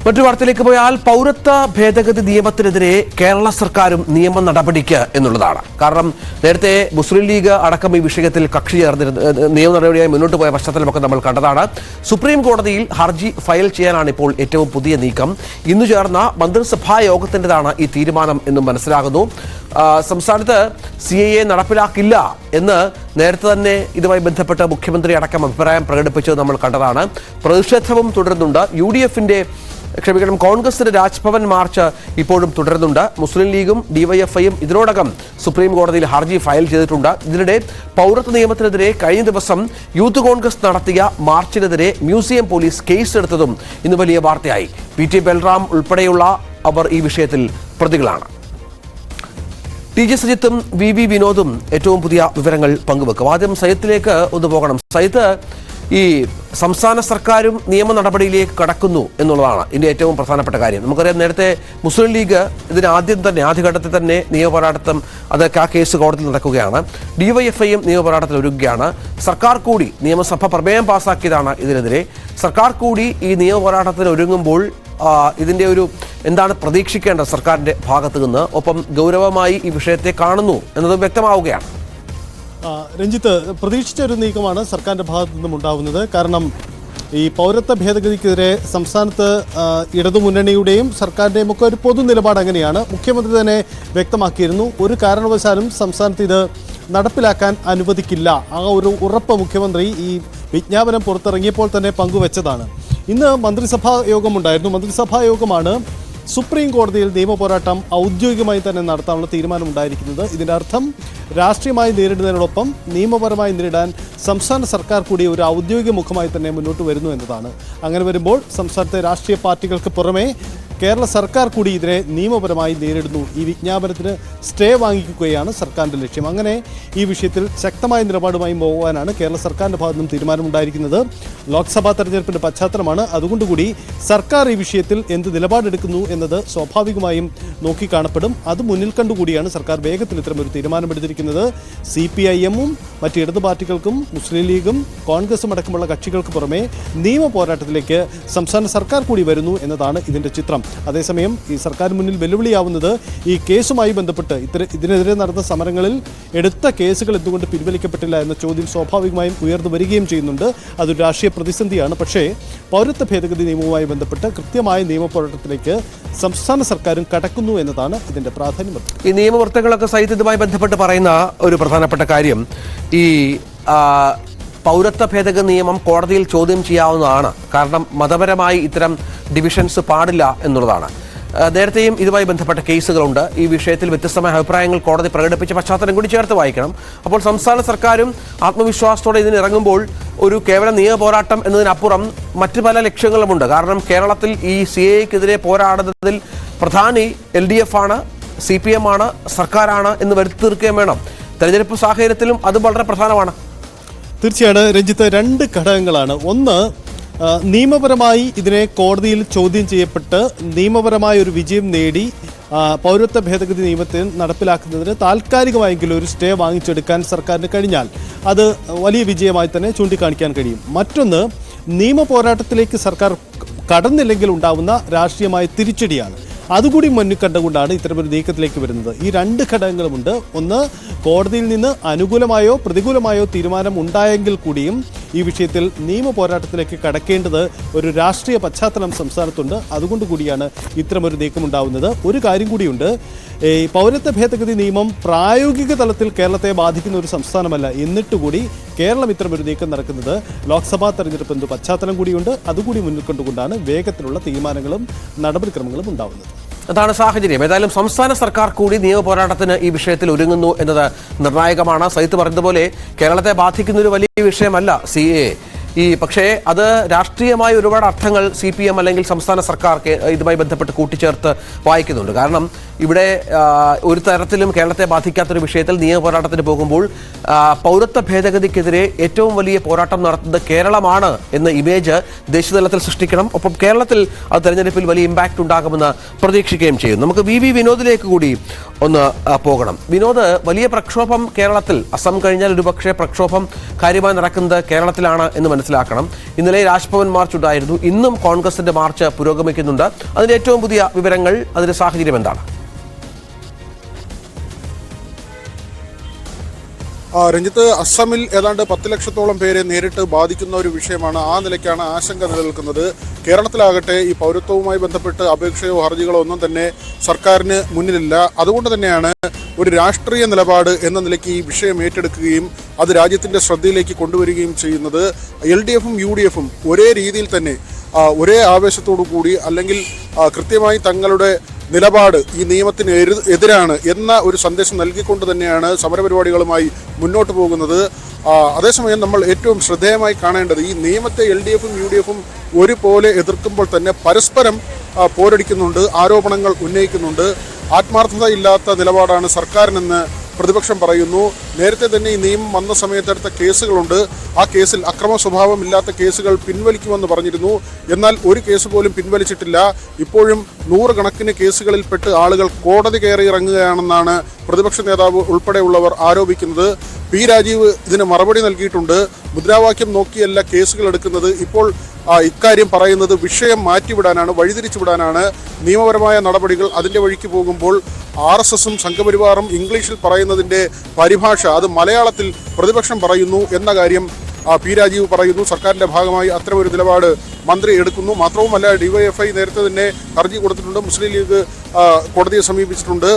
മറ്റു വാർത്തയിലേക്ക് പോയാൽ പൗരത്വ ഭേദഗതി നിയമത്തിനെതിരെ കേരള സർക്കാരും നിയമ നടപടിക്ക് എന്നുള്ളതാണ്. കാരണം നേരത്തെ മുസ്ലിം ലീഗ് അടക്കം ഈ വിഷയത്തിൽ കക്ഷി ചേർന്നിരുന്ന നിയമ നടപടിയായി മുന്നോട്ട് പോയ പശ്ചാത്തലമൊക്കെ നമ്മൾ കണ്ടതാണ്. സുപ്രീം കോടതിയിൽ ഹർജി ഫയൽ ചെയ്യാനാണ് ഇപ്പോൾ ഏറ്റവും പുതിയ നീക്കം. ഇന്നു ചേർന്ന മന്ത്രിസഭാ യോഗത്തിൻ്റെതാണ് ഈ തീരുമാനം എന്നും മനസ്സിലാകുന്നു. സംസ്ഥാനത്ത് CAA നടപ്പിലാക്കില്ല എന്ന് നേരത്തെ തന്നെ ഇതുമായി ബന്ധപ്പെട്ട് മുഖ്യമന്ത്രി അടക്കം അഭിപ്രായം പ്രകടിപ്പിച്ചത് നമ്മൾ കണ്ടതാണ്. പ്രതിഷേധവും തുടരുന്നുണ്ട്. കോൺഗ്രസിന്റെ രാജ്ഭവൻ മാർച്ച് ഇപ്പോഴും തുടരുന്നുണ്ട്. മുസ്ലിം ലീഗും DYFIയും ഇതിനോടകം സുപ്രീം കോടതിയിൽ ഹർജി ഫയൽ ചെയ്തിട്ടുണ്ട്. ഇതിനിടെ പൗരത്വ നിയമത്തിനെതിരെ കഴിഞ്ഞ ദിവസം യൂത്ത് കോൺഗ്രസ് നടത്തിയ മാർച്ചിനെതിരെ മ്യൂസിയം പോലീസ് കേസെടുത്തതും ഇന്ന് വലിയ വാർത്തയായി. PT ബൽറാം ഉൾപ്പെടെയുള്ള അവർ ഈ വിഷയത്തിൽ പ്രതികളാണ്. TJ സജിത്തും VV വിനോദും ഏറ്റവും പുതിയ വിവരങ്ങൾ പങ്കുവെക്കും. ആദ്യം സജിത്തിലേക്ക് ഒന്ന് പോകണം. സജിത്ത്, ഈ സംസ്ഥാന സർക്കാരും നിയമ നടപടിയിലേക്ക് കടക്കുന്നു എന്നുള്ളതാണ് ഇതിൻ്റെ ഏറ്റവും പ്രധാനപ്പെട്ട കാര്യം. നമുക്കറിയാം, നേരത്തെ മുസ്ലിം ലീഗ് ഇതിന് ആദ്യഘട്ടത്തിൽ തന്നെ നിയമപോരാട്ടം ആ കേസ് കോടതിയിൽ നടക്കുകയാണ്. DYFIയും നിയമപോരാട്ടത്തിൽ ഒരുങ്ങുകയാണ്. സർക്കാർ കൂടി നിയമസഭ പ്രമേയം പാസാക്കിയതാണ് ഇതിനെതിരെ. സർക്കാർ കൂടി ഈ നിയമപോരാട്ടത്തിന് ഒരുങ്ങുമ്പോൾ ഇതിൻ്റെ എന്താണ് പ്രതീക്ഷിക്കേണ്ടത് സർക്കാരിൻ്റെ ഭാഗത്തു നിന്ന്? ഒപ്പം ഗൗരവമായി ഈ വിഷയത്തെ കാണുന്നു എന്നതും വ്യക്തമാവുകയാണ്. രഞ്ജിത്ത്, പ്രതീക്ഷിച്ച ഒരു നീക്കമാണ് സർക്കാരിൻ്റെ ഭാഗത്തു നിന്നും ഉണ്ടാവുന്നത്. കാരണം ഈ പൗരത്വ ഭേദഗതിക്കെതിരെ സംസ്ഥാനത്ത് ഇടതുമുന്നണിയുടെയും സർക്കാരിൻ്റെയും ഒക്കെ ഒരു പൊതു നിലപാട് അങ്ങനെയാണ്. മുഖ്യമന്ത്രി തന്നെ വ്യക്തമാക്കിയിരുന്നു, ഒരു കാരണവശാലും സംസ്ഥാനത്ത് ഇത് നടപ്പിലാക്കാൻ അനുവദിക്കില്ല. ആ ഒരു ഉറപ്പ് മുഖ്യമന്ത്രി ഈ വിജ്ഞാപനം പുറത്തിറങ്ങിയപ്പോൾ തന്നെ പങ്കുവച്ചതാണ്. ഇന്ന് മന്ത്രിസഭാ യോഗമുണ്ടായിരുന്നു. മന്ത്രിസഭാ യോഗമാണ് സുപ്രീം കോടതിയിൽ നിയമപോരാട്ടം ഔദ്യോഗികമായി തന്നെ നടത്താനുള്ള തീരുമാനമുണ്ടായിരിക്കുന്നത്. ഇതിൻ്റെ അർത്ഥം രാഷ്ട്രീയമായി നേരിടുന്നതിനോടൊപ്പം നിയമപരമായി നേരിടാൻ സംസ്ഥാന സർക്കാർ കൂടി ഒരു ഔദ്യോഗിക മുഖമായി തന്നെ മുന്നോട്ട് വരുന്നു എന്നതാണ്. അങ്ങനെ വരുമ്പോൾ സംസ്ഥാനത്തെ രാഷ്ട്രീയ പാർട്ടികൾക്ക് പുറമെ കേരള സർക്കാർ കൂടി ഇതിനെ നിയമപരമായി നേരിടുന്നു. ഈ വിജ്ഞാപനത്തിന് സ്റ്റേ വാങ്ങിക്കുകയാണ് സർക്കാരിൻ്റെ ലക്ഷ്യം. അങ്ങനെ ഈ വിഷയത്തിൽ ശക്തമായ നിലപാടുമായി പോകാനാണ് കേരള സർക്കാരിൻ്റെ ഭാഗത്തു നിന്നും തീരുമാനമുണ്ടായിരിക്കുന്നത്. ലോക്സഭാ തെരഞ്ഞെടുപ്പിൻ്റെ പശ്ചാത്തലമാണ്. അതുകൊണ്ടുകൂടി സർക്കാർ ഈ വിഷയത്തിൽ എന്ത് നിലപാടെടുക്കുന്നു എന്നത് സ്വാഭാവികമായും നോക്കിക്കാണപ്പെടും. അത് മുന്നിൽ കണ്ടുകൂടിയാണ് സർക്കാർ വേഗത്തിൽ ഇത്തരമൊരു തീരുമാനമെടുത്തിരിക്കുന്നത്. CPIMും മറ്റ് ഇടതു പാർട്ടികൾക്കും മുസ്ലിം ലീഗും കോൺഗ്രസും അടക്കമുള്ള കക്ഷികൾക്ക് പുറമെ നിയമ പോരാട്ടത്തിലേക്ക് സംസ്ഥാന സർക്കാർ കൂടി വരുന്നു എന്നതാണ് ഇതിൻ്റെ ചിത്രം. അതേസമയം ഈ സർക്കാർ മുന്നിൽ വെല്ലുവിളിയാവുന്നത് ഈ കേസുമായി ബന്ധപ്പെട്ട് ഇതിനെതിരെ നടന്ന സമരങ്ങളിൽ എടുത്ത കേസുകൾ എന്തുകൊണ്ട് പിൻവലിക്കപ്പെട്ടില്ല എന്ന ചോദ്യം സ്വാഭാവികമായും ഉയർന്നു വരികയും ചെയ്യുന്നുണ്ട്. അതൊരു രാഷ്ട്രീയ പ്രതിസന്ധിയാണ്. പക്ഷേ പൗരത്വ ഭേദഗതി നിയമവുമായി ബന്ധപ്പെട്ട് കൃത്യമായ നിയമ പോരാട്ടത്തിലേക്ക് സംസ്ഥാന സർക്കാരും കടക്കുന്നു എന്നതാണ് ഇതിൻ്റെ പ്രാധാന്യം. ഈ നിയമവൃത്തങ്ങളൊക്കെ സഹിതവുമായി ബന്ധപ്പെട്ട് പറയുന്ന ഒരു പ്രധാനപ്പെട്ട കാര്യം, ഈ പൗരത്വ ഭേദഗതി നിയമം കോടതിയിൽ ചോദ്യം ചെയ്യാവുന്നതാണ്. കാരണം മതപരമായി ഇത്തരം ഡിവിഷൻസ് പാടില്ല എന്നുള്ളതാണ്. നേരത്തെയും ഇതുമായി ബന്ധപ്പെട്ട കേസുകളുണ്ട്. ഈ വിഷയത്തിൽ വ്യത്യസ്തമായ അഭിപ്രായങ്ങൾ കോടതി പ്രകടിപ്പിച്ച പശ്ചാത്തലം കൂടി ചേർത്ത് വായിക്കണം. അപ്പോൾ സംസ്ഥാന സർക്കാരും ആത്മവിശ്വാസത്തോടെ ഇതിനിറങ്ങുമ്പോൾ ഒരു കേവല നിയമ പോരാട്ടം എന്നതിനപ്പുറം മറ്റു പല ലക്ഷ്യങ്ങളുമുണ്ട്. കാരണം കേരളത്തിൽ ഈ CAAക്കെതിരെ പോരാടുന്നതിൽ പ്രധാനി LDF ആണ്, CPM ആണ്, സർക്കാരാണ് എന്ന് വരുത്തി തീർക്കുകയും വേണം. തെരഞ്ഞെടുപ്പ് സാഹചര്യത്തിലും അത് വളരെ പ്രധാനമാണ്. തീർച്ചയാണ് രഞ്ജിത്ത്, രണ്ട് ഘടകങ്ങളാണ്. ഒന്ന്, നിയമപരമായി ഇതിനെ കോടതിയിൽ ചോദ്യം ചെയ്യപ്പെട്ട് നിയമപരമായ ഒരു വിജയം നേടി പൗരത്വ ഭേദഗതി നിയമത്തെ നടപ്പിലാക്കുന്നതിന് താൽക്കാലികമായെങ്കിലും ഒരു സ്റ്റേ വാങ്ങിച്ചെടുക്കാൻ സർക്കാരിന് കഴിഞ്ഞാൽ അത് വലിയ വിജയമായി തന്നെ ചൂണ്ടിക്കാണിക്കാൻ കഴിയും. മറ്റൊന്ന്, നിയമ പോരാട്ടത്തിലേക്ക് സർക്കാർ കടന്നില്ലെങ്കിൽ ഉണ്ടാവുന്ന രാഷ്ട്രീയമായ തിരിച്ചടിയാണ്. അതുകൂടി മുന്നിൽ കണ്ടുകൊണ്ടാണ് ഇത്തരമൊരു നീക്കത്തിലേക്ക് വരുന്നത്. ഈ രണ്ട് ഘടകങ്ങളുമുണ്ട്. ഒന്ന്, കോടതിയിൽ നിന്ന് അനുകൂലമായോ പ്രതികൂലമായോ തീരുമാനം ഉണ്ടായെങ്കിൽ കൂടിയും ഈ വിഷയത്തിൽ നിയമ പോരാട്ടത്തിലേക്ക് കടക്കേണ്ടത് ഒരു രാഷ്ട്രീയ പശ്ചാത്തലം സംസ്ഥാനത്തുണ്ട്. അതുകൊണ്ട് കൂടിയാണ് ഇത്തരമൊരു നീക്കമുണ്ടാവുന്നത്. ഒരു കാര്യം കൂടിയുണ്ട്, ഈ പൗരത്വ ഭേദഗതി നിയമം പ്രായോഗിക തലത്തിൽ കേരളത്തെ ബാധിക്കുന്ന ഒരു സംസ്ഥാനമല്ല. എന്നിട്ടുകൂടി കേരളം ഇത്തരമൊരു നീക്കം നടക്കുന്നത് ലോക്സഭാ തെരഞ്ഞെടുപ്പ് പശ്ചാത്തലം കൂടിയുണ്ട്. അതുകൂടി മുന്നിൽ കണ്ടുകൊണ്ടാണ് വേഗത്തിലുള്ള തീരുമാനങ്ങളും നടപടിക്രമങ്ങളും ഉണ്ടാവുന്നത്. അതാണ് സാഹചര്യം. ഏതായാലും സംസ്ഥാന സർക്കാർ കൂടി നിയമ പോരാട്ടത്തിന് ഈ വിഷയത്തിൽ ഒരുങ്ങുന്നു എന്നത് നിർണായകമാണ്. സജിത്ത് പറഞ്ഞതുപോലെ കേരളത്തെ ബാധിക്കുന്ന ഒരു വലിയ വിഷയമല്ല CAA. പക്ഷേ അത് രാഷ്ട്രീയമായ ഒരുപാട് അർത്ഥങ്ങൾ CPM അല്ലെങ്കിൽ സംസ്ഥാന സർക്കാർ ഇതുമായി ബന്ധപ്പെട്ട് കൂട്ടിച്ചേർത്ത് വായിക്കുന്നുണ്ട്. കാരണം ഇവിടെ ഒരു തരത്തിലും കേരളത്തെ ബാധിക്കാത്തൊരു വിഷയത്തിൽ നിയമ പോരാട്ടത്തിന് പോകുമ്പോൾ പൗരത്വ ഭേദഗതിക്കെതിരെ ഏറ്റവും വലിയ പോരാട്ടം നടത്തുന്നത് കേരളമാണ് എന്ന ഇമേജ് ദേശീയതലത്തിൽ സൃഷ്ടിക്കണം. ഒപ്പം കേരളത്തിൽ അത് തെരഞ്ഞെടുപ്പിൽ വലിയ ഇമ്പാക്റ്റ് ഉണ്ടാകുമെന്ന് പ്രതീക്ഷിക്കുകയും ചെയ്യും. നമുക്ക് VV വിനോദിലേക്ക് കൂടി ഒന്ന് പോകണം. വിനോദ്, വലിയ പ്രക്ഷോഭം കേരളത്തിൽ, അസം കഴിഞ്ഞാൽ ഒരുപക്ഷെ പ്രക്ഷോഭം കാര്യമായി നടക്കുന്നത് കേരളത്തിലാണ് എന്ന് മനസ്സിലാക്കണം. ഇന്നലെ രാജ്ഭവൻ മാർച്ച് ഉണ്ടായിരുന്നു. ഇന്നും കോൺഗ്രസിന്റെ മാർച്ച് പുരോഗമിക്കുന്നുണ്ട്. അതിന്റെ ഏറ്റവും പുതിയ വിവരങ്ങൾ, അതിന്റെ സാഹചര്യം എന്താണ്? രഞ്ജിത്ത്, അസമിൽ ഏതാണ്ട് 10 ലക്ഷത്തോളം പേരെ നേരിട്ട് ബാധിക്കുന്ന ഒരു വിഷയമാണ്. ആ നിലയ്ക്കാണ് ആശങ്ക നിലനിൽക്കുന്നത്. കേരളത്തിലാകട്ടെ ഈ പൗരത്വവുമായി ബന്ധപ്പെട്ട് അപേക്ഷയോ ഹർജികളോ ഒന്നും തന്നെ സർക്കാരിന് മുന്നിലില്ല. അതുകൊണ്ട് തന്നെയാണ് ഒരു രാഷ്ട്രീയ നിലപാട് എന്ന നിലയ്ക്ക് ഈ വിഷയം ഏറ്റെടുക്കുകയും അത് രാജ്യത്തിൻ്റെ ശ്രദ്ധയിലേക്ക് കൊണ്ടുവരികയും ചെയ്യുന്നത്. LDFും UDFും ഒരേ രീതിയിൽ തന്നെ ഒരേ ആവേശത്തോടു കൂടി അല്ലെങ്കിൽ കൃത്യമായി തങ്ങളുടെ നിലപാട് ഈ നിയമത്തിന് എതിരാണ് എന്ന ഒരു സന്ദേശം നൽകിക്കൊണ്ട് തന്നെയാണ് സമരപരിപാടികളുമായി മുന്നോട്ട് പോകുന്നത്. അതേസമയം നമ്മൾ ഏറ്റവും ശ്രദ്ധേയമായി കാണേണ്ടത് ഈ നിയമത്തെ LDFും UDFും ഒരുപോലെ എതിർക്കുമ്പോൾ തന്നെ പരസ്പരം പോരടിക്കുന്നുണ്ട്, ആരോപണങ്ങൾ ഉന്നയിക്കുന്നുണ്ട്. ആത്മാർത്ഥത ഇല്ലാത്ത നിലപാടാണ് സർക്കാരിനെന്ന് പ്രതിപക്ഷം പറയുന്നു. നേരത്തെ തന്നെ ഈ നിയമം വന്ന സമയത്തെടുത്ത കേസുകളുണ്ട്. ആ കേസിൽ അക്രമ സ്വഭാവമില്ലാത്ത കേസുകൾ പിൻവലിക്കുമെന്ന് പറഞ്ഞിരുന്നു. എന്നാൽ ഒരു കേസ് പോലും പിൻവലിച്ചിട്ടില്ല. ഇപ്പോഴും 100 കണക്കിന് കേസുകളിൽപ്പെട്ട് ആളുകൾ കോടതി കയറി ഇറങ്ങുകയാണെന്നാണ് പ്രതിപക്ഷ നേതാവ് ഉൾപ്പെടെയുള്ളവർ ആരോപിക്കുന്നത്. പി രാജീവ് ഇതിന് മറുപടി നൽകിയിട്ടുണ്ട്. മുദ്രാവാക്യം നോക്കിയല്ല കേസുകൾ എടുക്കുന്നത്. ഇപ്പോൾ ഇക്കാര്യം പറയുന്നത് വിഷയം മാറ്റിവിടാനാണ്, വഴിതിരിച്ചുവിടാനാണ്. നിയമപരമായ നടപടികൾ അതിൻ്റെ വഴിക്ക് പോകുമ്പോൾ RSSും സംഘപരിവാറും ഇംഗ്ലീഷിൽ പറയുന്നതിൻ്റെ പരിഭാഷ അത് മലയാളത്തിൽ പ്രതിപക്ഷം പറയുന്നു എന്ന കാര്യം പി രാജീവ് പറയുന്നു. സർക്കാരിൻ്റെ ഭാഗമായി അത്തരമൊരു നിലപാട് മന്ത്രി എടുക്കുന്നു. മാത്രവുമല്ല, DYFI നേരത്തെ തന്നെ ഹർജി കൊടുത്തിട്ടുണ്ട്. മുസ്ലിം ലീഗ് കോടതിയെ സമീപിച്ചിട്ടുണ്ട്.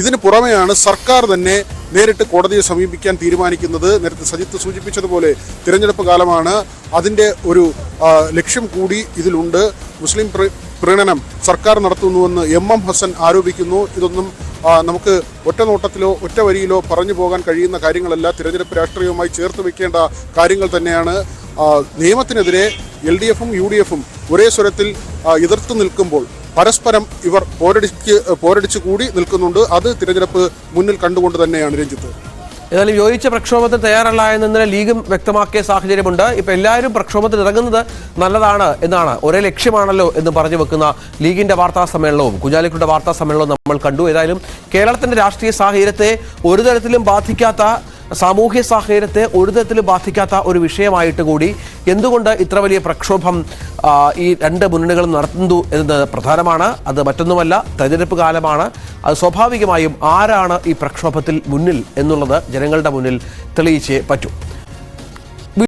ഇതിന് പുറമെയാണ് സർക്കാർ തന്നെ നേരിട്ട് കോടതിയെ സമീപിക്കാൻ തീരുമാനിക്കുന്നത്. നേരത്തെ സജിത്ത് സൂചിപ്പിച്ചതുപോലെ തിരഞ്ഞെടുപ്പ് കാലമാണ്. അതിൻ്റെ ഒരു ലക്ഷ്യം കൂടി ഇതിലുണ്ട്. മുസ്ലിം പ്രീണനം സർക്കാർ നടത്തുന്നുവെന്ന് MM ഹസൻ ആരോപിക്കുന്നു. ഇതൊന്നും നമുക്ക് ഒറ്റ നോട്ടത്തിലോ ഒറ്റ വരിയിലോ പറഞ്ഞു പോകാൻ കഴിയുന്ന കാര്യങ്ങളല്ല. തിരഞ്ഞെടുപ്പ് രാഷ്ട്രീയവുമായി ചേർത്ത് വെക്കേണ്ട കാര്യങ്ങൾ തന്നെയാണ്. നിയമത്തിനെതിരെ LDFും UDFും ഒരേ സ്വരത്തിൽ എതിർത്ത് നിൽക്കുമ്പോൾ പരസ്പരം ഇവർ പോരടിച്ച് കൂടി നിൽക്കുന്നുണ്ട്. അത് തിരഞ്ഞെടുപ്പ് മുന്നിൽ കണ്ടുകൊണ്ട് തന്നെയാണ് രഞ്ജിത്ത്. ഏതായാലും യോജിച്ച പ്രക്ഷോഭത്തിന് തയ്യാറല്ല എന്ന് ലീഗും വ്യക്തമാക്കിയ സാഹചര്യമുണ്ട്. ഇപ്പൊ എല്ലാവരും പ്രക്ഷോഭത്തിൽ ഇറങ്ങുന്നത് നല്ലതാണ് എന്നാണ്, ഒരേ ലക്ഷ്യമാണല്ലോ എന്ന് പറഞ്ഞു വെക്കുന്ന ലീഗിന്റെ വാർത്താ സമ്മേളനവും കുഞ്ഞാലിക്കുട്ടിയുടെ വാർത്താ സമ്മേളനവും നമ്മൾ കണ്ടു. ഏതായാലും കേരളത്തിന്റെ രാഷ്ട്രീയ സാഹചര്യത്തെ ഒരു തരത്തിലും ബാധിക്കാത്ത, സാമൂഹ്യ സാഹചര്യത്തെ ഒരു തരത്തിലും ബാധിക്കാത്ത ഒരു വിഷയമായിട്ട് കൂടി എന്തുകൊണ്ട് ഇത്ര വലിയ പ്രക്ഷോഭം ഈ രണ്ട് മുന്നണികളും നടത്തുന്നു എന്നത് പ്രധാനമാണ്. അത് മറ്റൊന്നുമല്ല, തെരഞ്ഞെടുപ്പ് കാലമാണ്. അത് സ്വാഭാവികമായും ആരാണ് ഈ പ്രക്ഷോഭത്തിൽ മുന്നിൽ എന്നുള്ളത് ജനങ്ങളുടെ മുന്നിൽ തെളിയിച്ചേ പറ്റൂ.